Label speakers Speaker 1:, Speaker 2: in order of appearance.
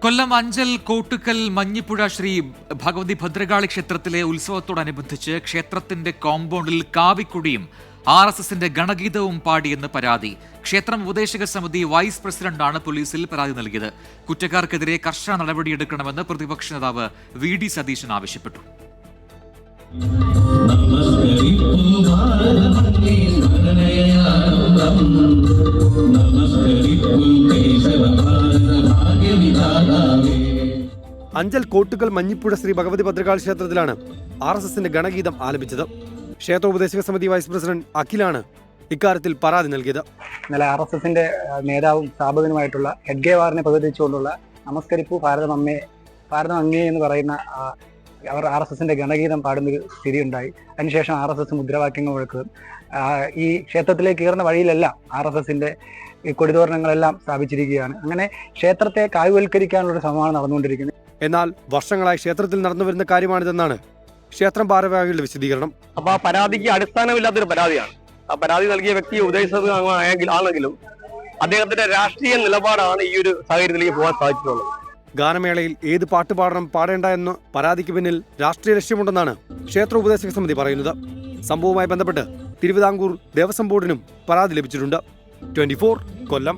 Speaker 1: കൊല്ലം അഞ്ചൽ കോട്ടുക്കൽ മഞ്ഞിപ്പുഴ ശ്രീ ഭഗവതി ഭദ്രകാളി ക്ഷേത്രത്തിലെ ഉത്സവത്തോടനുബന്ധിച്ച് ക്ഷേത്രത്തിന്റെ കോമ്പൗണ്ടിൽ കാവിക്കുടിയും RSSന്റെ ഗണഗീതവും പാടിയെന്ന് പരാതി. ക്ഷേത്രം ഉപദേശക സമിതി വൈസ് പ്രസിഡന്റാണ് പോലീസിൽ പരാതി നൽകിയത്. കുറ്റക്കാർക്കെതിരെ കർശന നടപടിയെടുക്കണമെന്ന് പ്രതിപക്ഷ നേതാവ് VD സതീശൻ ആവശ്യപ്പെട്ടു.
Speaker 2: അഞ്ചൽ കോട്ടുക്കൽ മഞ്ഞിപ്പുഴ ശ്രീ ഭഗവതി ഭദ്രകാളി ക്ഷേത്രത്തിലാണ് RSSന്റെ ഗണഗീതം ആലപിച്ചത്. ക്ഷേത്രോപദേശക സമിതി വൈസ് പ്രസിഡന്റ് അഖിലാണ് ഇക്കാര്യത്തിൽ പരാതി നൽകിയത്.
Speaker 3: ഇന്നലെ RSSന്റെ നേതാവും സ്ഥാപകനുമായിട്ടുള്ള ഹെഡ്ഗേവാറിനെ പ്രതിനിധിച്ചുകൊണ്ടുള്ള നമസ്കരിപ്പു ഭാരതം അങ്ങേ എന്ന് പറയുന്ന അവർ RSSന്റെ ഗണഗീതം പാടുന്നൊരു സ്ഥിതിയുണ്ടായി. അതിനുശേഷം RSS മുദ്രാവാക്യങ്ങൾ മുഴക്കുകയും ഈ ക്ഷേത്രത്തിലേക്ക് കയറുന്ന വഴിയിലെല്ലാം RSSന്റെ ഈ കൊടിതോരണങ്ങളെല്ലാം സ്ഥാപിച്ചിരിക്കുകയാണ്. അങ്ങനെ ക്ഷേത്രത്തെ കായ്വൽക്കരിക്കാനുള്ള ശ്രമമാണ് നടന്നുകൊണ്ടിരിക്കുന്നത്.
Speaker 2: എന്നാൽ വർഷങ്ങളായി ക്ഷേത്രത്തിൽ നടന്നുവരുന്ന കാര്യമാണിതെന്നാണ് ക്ഷേത്രം ഭാരവാഹികളുടെ വിശദീകരണം.
Speaker 4: അപ്പൊ ആ പരാതിക്ക് അടിസ്ഥാനമില്ലാത്തൊരു പരാതിയാണ്. ആ പരാതി നൽകിയ വ്യക്തി ആണെങ്കിലും അദ്ദേഹത്തിന്റെ രാഷ്ട്രീയ നിലപാടാണ് ഈ ഒരു സാഹചര്യത്തിലേക്ക് പോകാൻ സാധിച്ചിട്ടുള്ളത്.
Speaker 2: ഗാനമേളയിൽ ഏത് പാട്ട് പാടണം പാടേണ്ട എന്ന് പരാതിക്ക് പിന്നിൽ രാഷ്ട്രീയ ലക്ഷ്യമുണ്ടെന്നാണ് ക്ഷേത്ര ഉപദേശക സമിതി പറയുന്നത്. സംഭവവുമായി ബന്ധപ്പെട്ട് തിരുവിതാംകൂർ ദേവസ്വം ബോർഡിനും പരാതി ലഭിച്ചിട്ടുണ്ട്. 24 കൊല്ലം.